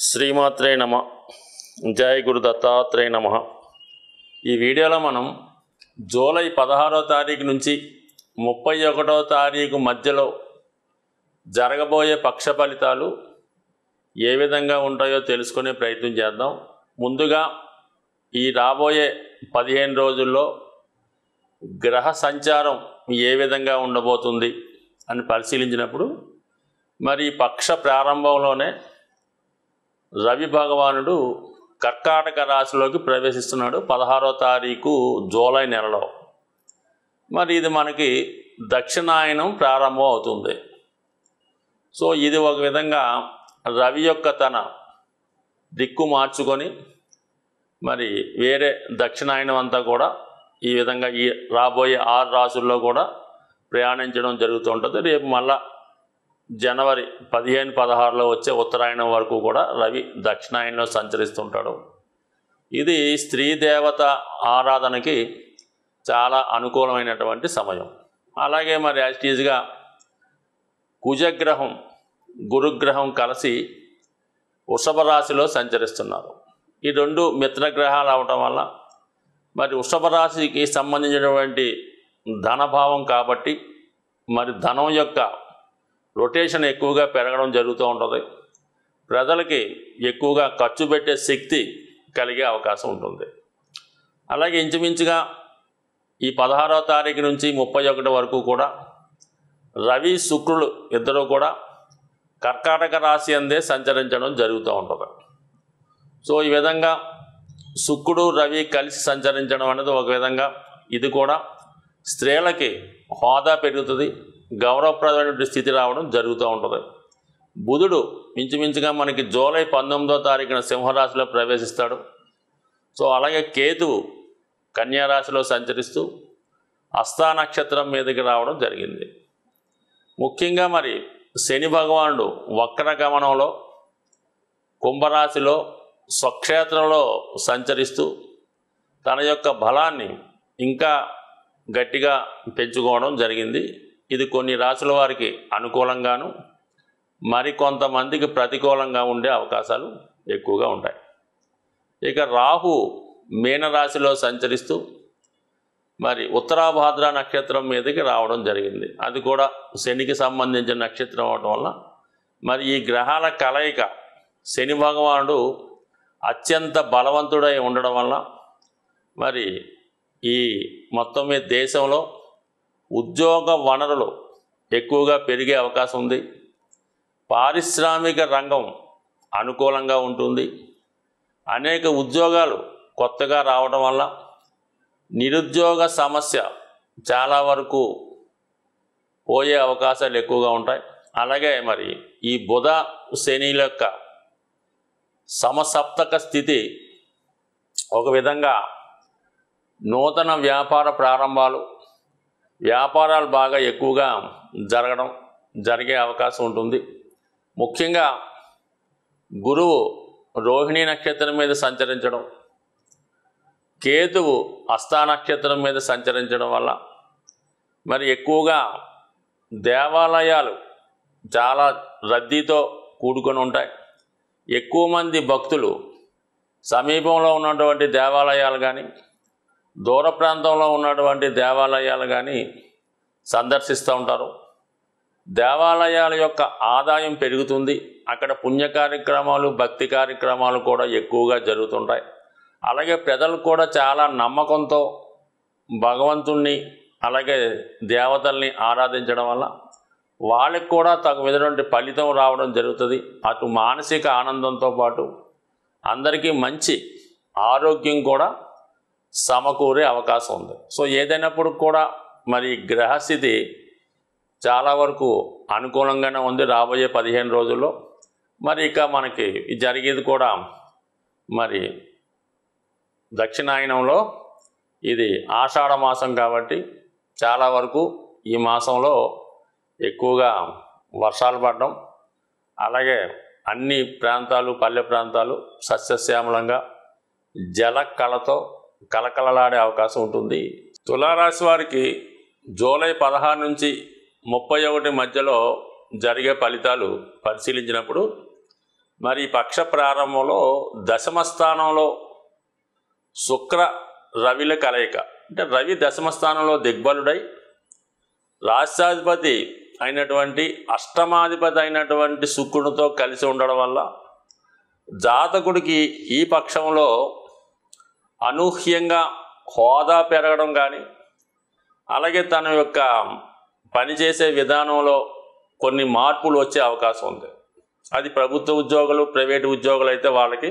శ్రీమాత్రే నమ. జయ గురు దత్తాత్రేయ నమ. ఈ వీడియోలో మనం జూలై 16వ తారీఖు నుంచి 31వ తారీఖు మధ్యలో జరగబోయే పక్ష ఫలితాలు ఏ విధంగా ఉంటాయో తెలుసుకునే ప్రయత్నం చేద్దాం. ముందుగా ఈ రాబోయే 15 రోజుల్లో గ్రహ సంచారం ఏ విధంగా ఉండబోతుంది అని పరిశీలించినప్పుడు మరి పక్ష ప్రారంభంలోనే రవి భగవానుడు కర్కాటక రాశిలోకి ప్రవేశిస్తున్నాడు 16వ తారీఖు జూలై నెలలో. మరి ఇది మనకి దక్షిణాయనం ప్రారంభం అవుతుంది. సో ఇది ఒక విధంగా రవి యొక్క తన దిక్కు మార్చుకొని మరి వేరే దక్షిణాయనం అంతా కూడా ఈ విధంగా ఈ రాబోయే 6 రాశుల్లో కూడా ప్రయాణించడం జరుగుతూ ఉంటుంది. రేపు మళ్ళా జనవరి 15-16లో వచ్చే ఉత్తరాయణం వరకు కూడా రవి దక్షిణాయనంలో సంచరిస్తుంటాడు. ఇది స్త్రీ దేవత ఆరాధనకి చాలా అనుకూలమైనటువంటి సమయం. అలాగే మరి యాజిటీజ్గా కుజగ్రహం గురుగ్రహం కలిసి వృషభ రాశిలో సంచరిస్తున్నారు. ఈ రెండు మిత్రగ్రహాలు అవటం వల్ల మరి వృషభ రాశికి సంబంధించినటువంటి ధనభావం కాబట్టి మరి ధనం యొక్క రొటేషన్ ఎక్కువగా పెరగడం జరుగుతూ ఉంటుంది. ప్రజలకి ఎక్కువగా ఖర్చు పెట్టే శక్తి కలిగే అవకాశం ఉంటుంది. అలాగే ఇంచుమించుగా ఈ 16వ తారీఖు నుంచి 31 వరకు కూడా రవి శుక్రులు ఇద్దరు కూడా కర్కాటక రాశి అందే సంచరించడం జరుగుతూ ఉంటుంది. సో ఈ విధంగా శుక్రుడు రవి కలిసి సంచరించడం అనేది ఒక విధంగా ఇది కూడా స్త్రీలకి హోదా పెరుగుతుంది, గౌరవప్రదమైన స్థితి రావడం జరుగుతూ ఉంటుంది. బుధుడు ఇంచుమించుగా మనకి జూలై 19వ తారీఖున సింహరాశిలో ప్రవేశిస్తాడు. సో అలాగే కేతువు కన్యారాశిలో సంచరిస్తూ హస్తా నక్షత్రం మీదకి రావడం జరిగింది. ముఖ్యంగా మరి శని భగవానుడు వక్ర గమనంలో కుంభరాశిలో స్వక్షేత్రంలో సంచరిస్తూ తన యొక్క బలాన్ని ఇంకా గట్టిగా పెంచుకోవడం జరిగింది. ఇది కొన్ని రాశుల వారికి అనుకూలంగాను మరికొంతమందికి ప్రతికూలంగా ఉండే అవకాశాలు ఎక్కువగా ఉంటాయి. ఇక రాహు మీనరాశిలో సంచరిస్తూ మరి ఉత్తరాభాద్ర నక్షత్రం మీదకి రావడం జరిగింది. అది కూడా శనికి సంబంధించిన నక్షత్రం అవడం వల్ల మరి ఈ గ్రహాల కలయిక శని భగవానుడు అత్యంత బలవంతుడై ఉండడం వల్ల మరి ఈ మొత్తం మీద దేశంలో ఉద్యోగ వనరులు ఎక్కువగా పెరిగే అవకాశం ఉంది. పారిశ్రామిక రంగం అనుకూలంగా ఉంటుంది. అనేక ఉద్యోగాలు కొత్తగా రావడం వల్ల నిరుద్యోగ సమస్య చాలా వరకు పోయే అవకాశాలు ఎక్కువగా ఉంటాయి. అలాగే మరి ఈ బుధ శనిల యొక్క సమసప్తక స్థితి ఒక విధంగా నూతన వ్యాపార ప్రారంభాలు వ్యాపారాలు బాగా ఎక్కువగా జరిగే అవకాశం ఉంటుంది. ముఖ్యంగా గురువు రోహిణి నక్షత్రం మీద సంచరించడం, కేతువు హస్తా నక్షత్రం మీద సంచరించడం వల్ల మరి ఎక్కువగా దేవాలయాలు చాలా రద్దీతో కూడుకొని ఉంటాయి. ఎక్కువ మంది భక్తులు సమీపంలో ఉన్నటువంటి దేవాలయాలు కానీ దూర ప్రాంతంలో ఉన్నటువంటి దేవాలయాలు కానీ సందర్శిస్తూ ఉంటారు. దేవాలయాల యొక్క ఆదాయం పెరుగుతుంది. అక్కడ పుణ్య కార్యక్రమాలు భక్తి కార్యక్రమాలు కూడా ఎక్కువగా జరుగుతుంటాయి. అలాగే ప్రజలు కూడా చాలా నమ్మకంతో భగవంతుణ్ణి అలాగే దేవతల్ని ఆరాధించడం వల్ల వాళ్ళకి కూడా తగు విధమైనటువంటి ఫలితం రావడం జరుగుతుంది. అటు మానసిక ఆనందంతో పాటు అందరికీ మంచి ఆరోగ్యం కూడా సమకూరే అవకాశం ఉంది. సో ఏదైనప్పుడు కూడా మరి గ్రహస్థితి చాలా వరకు అనుకూలంగానే ఉంది రాబోయే 15 రోజుల్లో. మరి ఇక మనకి జరిగేది కూడా మరి దక్షిణాయనంలో ఇది ఆషాఢ మాసం కాబట్టి చాలా వరకు ఈ మాసంలో ఎక్కువగా వర్షాలు పడడం, అలాగే అన్ని ప్రాంతాలు పల్లె ప్రాంతాలు సస్యశ్యామలంగా జల కళతో కలకలలాడే అవకాశం ఉంటుంది. తులారాశి వారికి జూలై 16 నుంచి 31 మధ్యలో జరిగే ఫలితాలు పరిశీలించినప్పుడు మరి ఈ పక్ష ప్రారంభంలో దశమ స్థానంలో శుక్ర రవిల కలయిక, అంటే రవి దశమ స్థానంలో దిగ్బలుడై రాష్ట్రాధిపతి అయినటువంటి అష్టమాధిపతి అయినటువంటి శుక్రునితో కలిసి ఉండడం వల్ల జాతకుడికి ఈ పక్షంలో అనూహ్యంగా హోదా పెరగడం కానీ, అలాగే తన యొక్క పనిచేసే విధానంలో కొన్ని మార్పులు వచ్చే అవకాశం ఉంది. అది ప్రభుత్వ ఉద్యోగులు, ప్రైవేటు ఉద్యోగులు అయితే వాళ్ళకి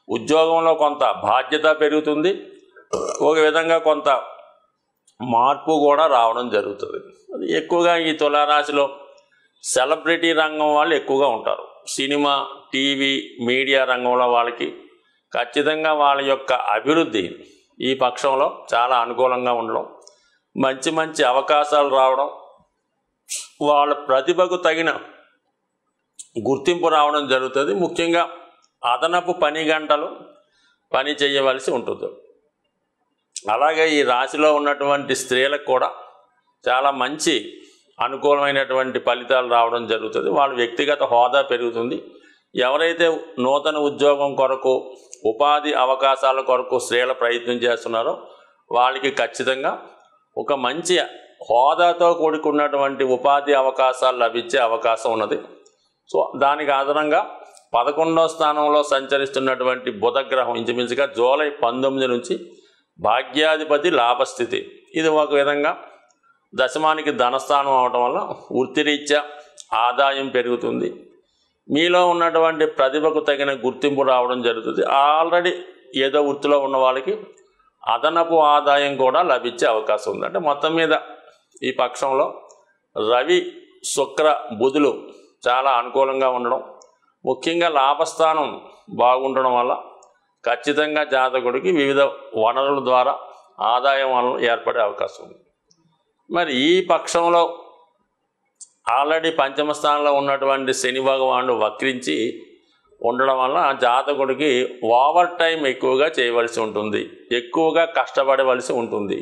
ఉద్యోగంలో కొంత బాధ్యత పెరుగుతుంది, ఒక విధంగా కొంత మార్పు కూడా రావడం జరుగుతుంది. అది ఎక్కువగా ఈ తులారాశిలో సెలబ్రిటీ రంగం వాళ్ళు ఎక్కువగా ఉంటారు. సినిమా, టీవీ, మీడియా రంగంలో వాళ్ళకి ఖచ్చితంగా వాళ్ళ యొక్క అభివృద్ధి ఈ పక్షంలో చాలా అనుకూలంగా ఉండడం, మంచి మంచి అవకాశాలు రావడం, వాళ్ళ ప్రతిభకు తగిన గుర్తింపు రావడం జరుగుతుంది. ముఖ్యంగా అదనపు పని గంటలు పని చేయవలసి ఉంటుంది. అలాగే ఈ రాశిలో ఉన్నటువంటి స్త్రీలకు కూడా చాలా మంచి అనుకూలమైనటువంటి ఫలితాలు రావడం జరుగుతుంది. వాళ్ళ వ్యక్తిగత హోదా పెరుగుతుంది. ఎవరైతే నూతన ఉద్యోగం కొరకు, ఉపాధి అవకాశాల కొరకు స్త్రీల ప్రయత్నం చేస్తున్నారో వాళ్ళకి ఖచ్చితంగా ఒక మంచి హోదాతో కూడుకున్నటువంటి ఉపాధి అవకాశాలు లభించే అవకాశం ఉన్నది. సో దానికి ఆధారంగా 11వ స్థానంలో సంచరిస్తున్నటువంటి బుధగ్రహం ఇంచుమించుగా జూలై 19 నుంచి భాగ్యాధిపతి లాభస్థితి, ఇది ఒక విధంగా దశమానికి ధనస్థానం అవడం వల్ల వృత్తిరీత్యా ఆదాయం పెరుగుతుంది. మీలో ఉన్నటువంటి ప్రతిభకు తగిన గుర్తింపు రావడం జరుగుతుంది. ఆల్రెడీ ఏదో వృత్తిలో ఉన్న వాళ్ళకి అదనపు ఆదాయం కూడా లభించే అవకాశం ఉంది. అంటే మొత్తం మీద ఈ పక్షంలో రవి, శుక్ర, బుధులు చాలా అనుకూలంగా ఉండడం, ముఖ్యంగా లాభస్థానం బాగుండడం వల్ల ఖచ్చితంగా జాతకుడికి వివిధ వనరుల ద్వారా ఆదాయం వనరులు ఏర్పడే అవకాశం ఉంది. మరి ఈ పక్షంలో ఆల్రెడీ పంచమ స్థానంలో ఉన్నటువంటి శని భగవానుడు వక్రించి ఉండడం వల్ల జాతకుడికి ఓవర్ టైం ఎక్కువగా చేయవలసి ఉంటుంది, ఎక్కువగా కష్టపడవలసి ఉంటుంది.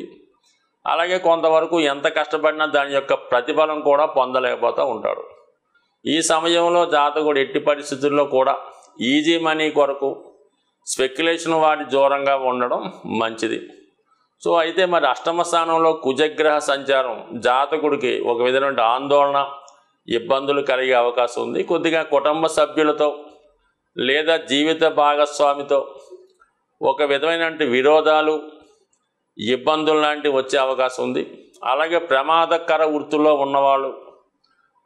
అలాగే కొంతవరకు ఎంత కష్టపడినా దాని యొక్క ప్రతిఫలం కూడా పొందలేకపోతూ ఉంటాడు. ఈ సమయంలో జాతకుడు ఎట్టి పరిస్థితుల్లో కూడా ఈజీ మనీ కొరకు స్పెక్యులేషన్ వాటి దూరంగా ఉండడం మంచిది. సో అయితే మరి అష్టమ స్థానంలో కుజగ్రహ సంచారం జాతకుడికి ఒక విధమైన ఆందోళన, ఇబ్బందులు కలిగే అవకాశం ఉంది. కొద్దిగా కుటుంబ సభ్యులతో లేదా జీవిత భాగస్వామితో ఒక విధమైన విరోధాలు, ఇబ్బందులు లాంటివి వచ్చే అవకాశం ఉంది. అలాగే ప్రమాదకర వృత్తుల్లో ఉన్నవాళ్ళు,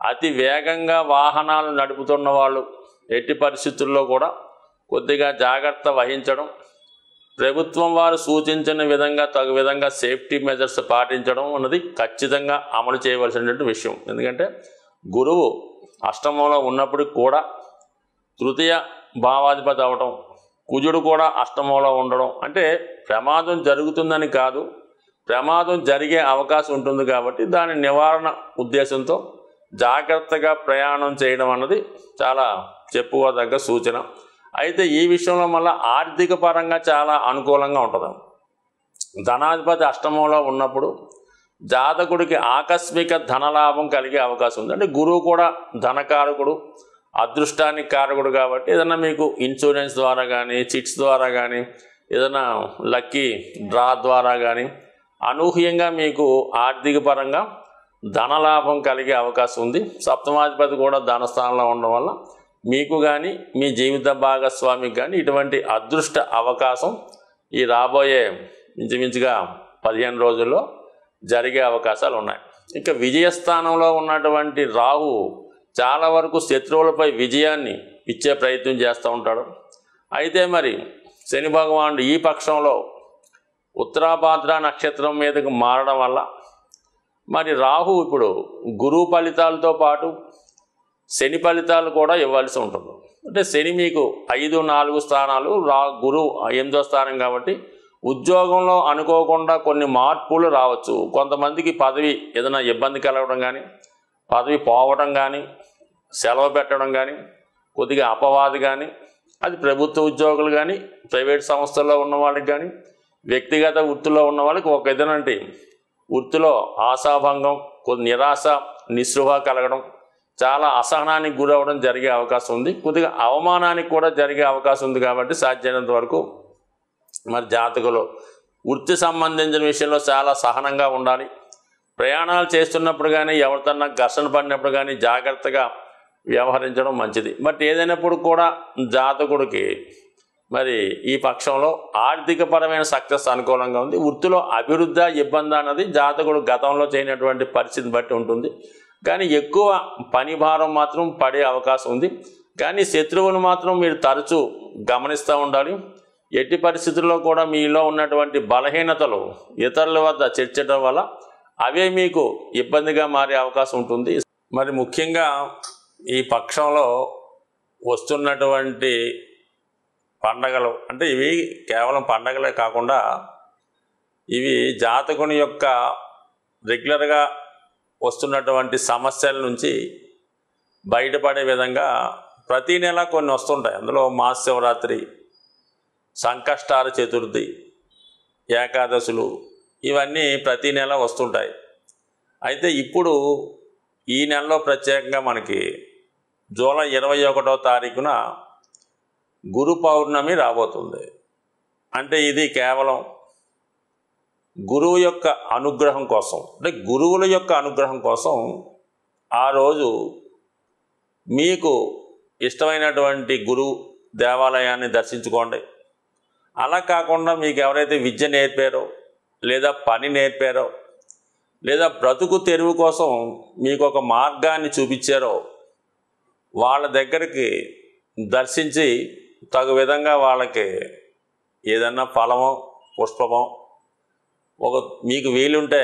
అతి వేగంగా వాహనాలు నడుపుతున్న వాళ్ళు ఎట్టి పరిస్థితుల్లో కూడా కొద్దిగా జాగ్రత్త వహించడం, ప్రభుత్వం వారు సూచించిన విధంగా తగు విధంగా సేఫ్టీ మెజర్స్ పాటించడం అన్నది ఖచ్చితంగా అమలు చేయవలసినటువంటి విషయం. ఎందుకంటే గురువు అష్టమంలో ఉన్నప్పటికి కూడా తృతీయ భావాధిపతి అవడం, కుజుడు కూడా అష్టమంలో ఉండడం అంటే ప్రమాదం జరుగుతుందని కాదు, ప్రమాదం జరిగే అవకాశం ఉంటుంది. కాబట్టి దాని నివారణ ఉద్దేశంతో జాగ్రత్తగా ప్రయాణం చేయడం అన్నది చాలా చెప్పుకోదగ్గ సూచన. అయితే ఈ విషయంలో మళ్ళీ ఆర్థిక పరంగా చాలా అనుకూలంగా ఉంటుంది. ధనాధిపతి అష్టమంలో ఉన్నప్పుడు జాతకుడికి ఆకస్మిక ధనలాభం కలిగే అవకాశం ఉంది. అంటే గురువు కూడా ధనకారకుడు, అదృష్టానికి కారకుడు. కాబట్టి ఏదైనా మీకు ఇన్సూరెన్స్ ద్వారా కానీ, చిట్స్ ద్వారా కానీ, ఏదైనా లక్కీ డ్రా ద్వారా కానీ అనూహ్యంగా మీకు ఆర్థిక పరంగా ధనలాభం కలిగే అవకాశం ఉంది. సప్తమాధిపతి కూడా ధనస్థానంలో ఉండడం వల్ల మీకు కానీ మీ జీవిత భాగస్వామికి కానీ ఇటువంటి అదృష్ట అవకాశం ఈ రాబోయే ఇంచుమించుగా 15 రోజుల్లో జరిగే అవకాశాలు ఉన్నాయి. ఇక విజయస్థానంలో ఉన్నటువంటి రాహు చాలా వరకు శత్రువులపై విజయాన్ని ఇచ్చే ప్రయత్నం చేస్తూ ఉంటాడు. అయితే మరి శని భగవానుడు ఈ పక్షంలో ఉత్తరాభాద్ర నక్షత్రం మీదకు మారడం వల్ల మరి రాహు ఇప్పుడు గురువు ఫలితాలతో పాటు శని ఫలితాలు కూడా ఇవ్వాల్సి ఉంటుంది. అంటే శని మీకు 5, 4 స్థానాలు, గురువు 8వ స్థానం. కాబట్టి ఉద్యోగంలో అనుకోకుండా కొన్ని మార్పులు రావచ్చు. కొంతమందికి పదవి ఏదైనా ఇబ్బంది కలగడం కానీ, పదవి పోవడం కానీ, సెలవు పెట్టడం కానీ, కొద్దిగా అపవాది కానీ, అది ప్రభుత్వ ఉద్యోగులు కానీ, ప్రైవేట్ సంస్థల్లో ఉన్న వాళ్ళకి కానీ, వ్యక్తిగత వృత్తిలో ఉన్న వాళ్ళకి ఒక విధంగా వృత్తిలో ఆశాభంగం, కొద్ది నిరాశ, నిస్పృహ కలగడం, చాలా అసహనానికి గురవడం జరిగే అవకాశం ఉంది, కొద్దిగా అవమానానికి కూడా జరిగే అవకాశం ఉంది. కాబట్టి సాధ్యమైనంత వరకు మరి జాతకులు వృత్తి సంబంధించిన విషయంలో చాలా సహనంగా ఉండాలి. ప్రయాణాలు చేస్తున్నప్పుడు కానీ ఎవరితోన్నా ఘర్షణ పడినప్పుడు కానీ జాగ్రత్తగా వ్యవహరించడం మంచిది. బట్ ఏదైనప్పుడు కూడా జాతకుడికి మరి ఈ పక్షంలో ఆర్థికపరమైన సక్సెస్ అనుకూలంగా ఉంది. వృత్తిలో అభివృద్ధి ఇబ్బంది అన్నది జాతకుడు గతంలో చేయనటువంటి పరిస్థితిని బట్టి ఉంటుంది. కానీ ఎక్కువ పని భారం మాత్రం పడే అవకాశం ఉంది. కానీ శత్రువులు మాత్రం మీరు తరచూ గమనిస్తూ ఉండాలి. ఎట్టి పరిస్థితుల్లో కూడా మీలో ఉన్నటువంటి బలహీనతలు ఇతరుల వద్ద చర్చడం వల్ల అవే మీకు ఇబ్బందిగా మారే అవకాశం ఉంటుంది. మరి ముఖ్యంగా ఈ పక్షంలో వస్తున్నటువంటి పండగలు అంటే ఇవి కేవలం పండగలే కాకుండా ఇవి జాతకుని యొక్క రెగ్యులర్గా వస్తున్నటువంటి సమస్యల నుంచి బయటపడే విధంగా ప్రతీ నెల కొన్ని వస్తుంటాయి. అందులో మహాశివరాత్రి, సంకష్టార చతుర్థి, ఏకాదశులు ఇవన్నీ ప్రతీ నెల వస్తుంటాయి. అయితే ఇప్పుడు ఈ నెలలో ప్రత్యేకంగా మనకి జూలై 21వ తారీఖున గురు పౌర్ణమి రాబోతుంది. అంటే ఇది కేవలం గురువు యొక్క అనుగ్రహం కోసం, అంటే గురువుల యొక్క అనుగ్రహం కోసం ఆ రోజు మీకు ఇష్టమైనటువంటి గురువు దేవాలయాన్ని దర్శించుకోండి. అలా కాకుండా మీకు ఎవరైతే విద్య నేర్పారో లేదా పని నేర్పారో లేదా బ్రతుకు తెరువు కోసం మీకు ఒక మార్గాన్ని చూపించారో వాళ్ళ దగ్గరికి దర్శించి తగు విధంగా వాళ్ళకి ఏదన్నా ఫలమో పుష్పమో మీకు వీలుంటే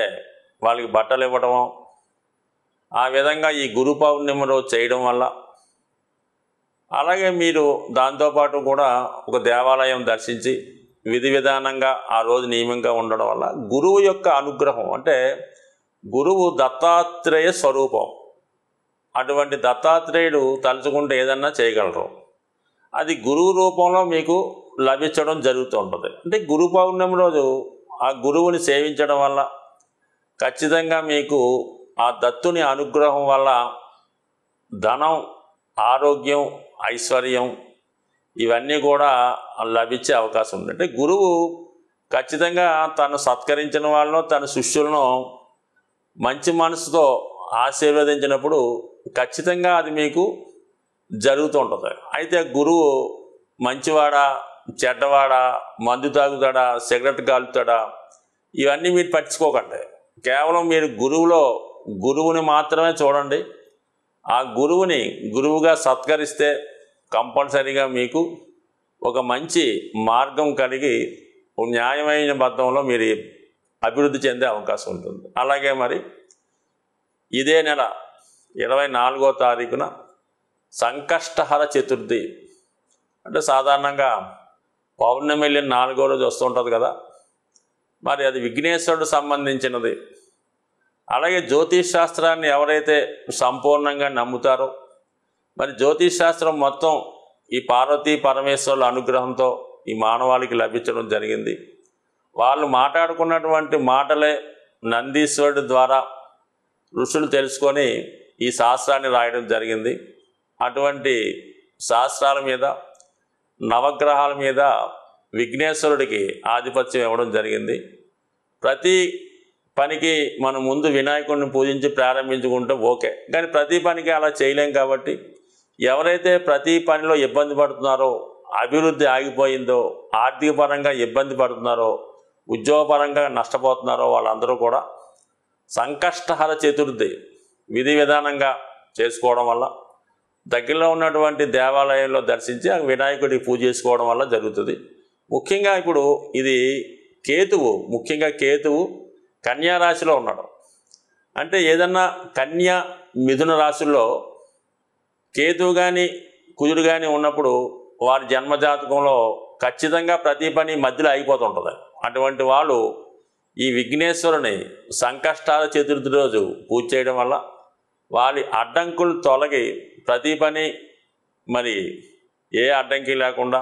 వాళ్ళకి బట్టలు ఇవ్వడమో ఆ విధంగా ఈ గురు పౌర్ణమి రోజు చేయడం వల్ల, అలాగే మీరు దాంతోపాటు కూడా ఒక దేవాలయం దర్శించి విధి విధానంగా ఆ రోజు నియమంగా ఉండడం వల్ల గురువు యొక్క అనుగ్రహం, అంటే గురువు దత్తాత్రేయ స్వరూపం. అటువంటి దత్తాత్రేయుడు తలుచుకుంటే ఏదన్నా చేయగలరు. అది గురువు రూపంలో మీకు లభించడం జరుగుతూ ఉంటుంది. అంటే గురు పౌర్ణమి రోజు ఆ గురువుని సేవించడం వల్ల ఖచ్చితంగా మీకు ఆ దత్తుని అనుగ్రహం వల్ల ధనం, ఆరోగ్యం, ఐశ్వర్యం ఇవన్నీ కూడా లభించే అవకాశం ఉంది. అంటే గురువు ఖచ్చితంగా తను సత్కరించిన వాళ్ళను, తన శిష్యులను మంచి మనసుతో ఆశీర్వదించినప్పుడు ఖచ్చితంగా అది మీకు జరుగుతూ ఉంటుంది. అయితే గురువు మంచివాడా, చెడ్డవాడా, మందు తాగుతాడా, సిగరెట్ కాలుతాడా, ఇవన్నీ మీరు పట్టించుకోకండి. కేవలం మీరు గురువుని మాత్రమే చూడండి. ఆ గురువుని గురువుగా సత్కరిస్తే కంపల్సరీగా మీకు ఒక మంచి మార్గం కలిగి న్యాయమైన బద్ధంలో మీరు అభివృద్ధి చెందే అవకాశం ఉంటుంది. అలాగే మరి ఇదే నెల 24వ తారీఖున సంకష్టహర చతుర్థి, అంటే సాధారణంగా పౌర్ణమి వెళ్ళిన 4వ రోజు వస్తుంటుంది కదా, మరి అది విఘ్నేశ్వరుడు సంబంధించినది. అలాగే జ్యోతిష్ శాస్త్రాన్ని ఎవరైతే సంపూర్ణంగా నమ్ముతారో, మరి జ్యోతిష్ శాస్త్రం మొత్తం ఈ పార్వతీ పరమేశ్వరుల అనుగ్రహంతో ఈ మానవాళికి లభించడం జరిగింది. వాళ్ళు మాట్లాడుకున్నటువంటి మాటలే నందీశ్వరుడి ద్వారా ఋషులు తెలుసుకొని ఈ శాస్త్రాన్ని రాయడం జరిగింది. అటువంటి శాస్త్రాల మీద, నవగ్రహాల మీద విఘ్నేశ్వరుడికి ఆధిపత్యం ఇవ్వడం జరిగింది. ప్రతి పనికి మనం ముందు వినాయకుడిని పూజించి ప్రారంభించుకుంటే ఓకే, కానీ ప్రతి పనికి అలా చేయలేం. కాబట్టి ఎవరైతే ప్రతి పనిలో ఇబ్బంది పడుతున్నారో, అభివృద్ధి ఆగిపోయిందో, ఆర్థిక పరంగా ఇబ్బంది పడుతున్నారో, ఉద్యోగపరంగా నష్టపోతున్నారో వాళ్ళందరూ కూడా సంకష్టహర చతుర్థి విధి విధానంగా చేసుకోవడం వల్ల, దగ్గరలో ఉన్నటువంటి దేవాలయంలో దర్శించి ఆ వినాయకుడికి పూజ చేసుకోవడం వల్ల జరుగుతుంది. ముఖ్యంగా ఇప్పుడు ఇది కేతువు కన్యా రాశిలో ఉన్నాడు. అంటే ఏదన్నా కన్యా, మిథున రాశుల్లో కేతువు కానీ కుజుడు కానీ ఉన్నప్పుడు వారి జన్మజాతకంలో ఖచ్చితంగా ప్రతి పని మధ్యలో అయిపోతుంటుంది. అటువంటి వాళ్ళు ఈ విఘ్నేశ్వరుని సంకష్టాల చతుర్థి రోజు పూజ చేయడం వల్ల వారి అడ్డంకులు తొలగి ప్రతి పని మరి ఏ అడ్డంకి లేకుండా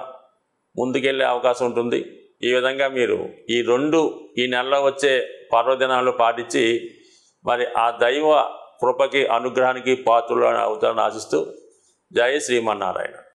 ముందుకెళ్ళే అవకాశం ఉంటుంది. ఈ విధంగా మీరు ఈ నెలలో వచ్చే పర్వదినాలు పాటించి మరి ఆ దైవ కృపకి అనుగ్రహానికి పాత్రలు అవుతారని ఆశిస్తూ జై శ్రీమన్నారాయణ.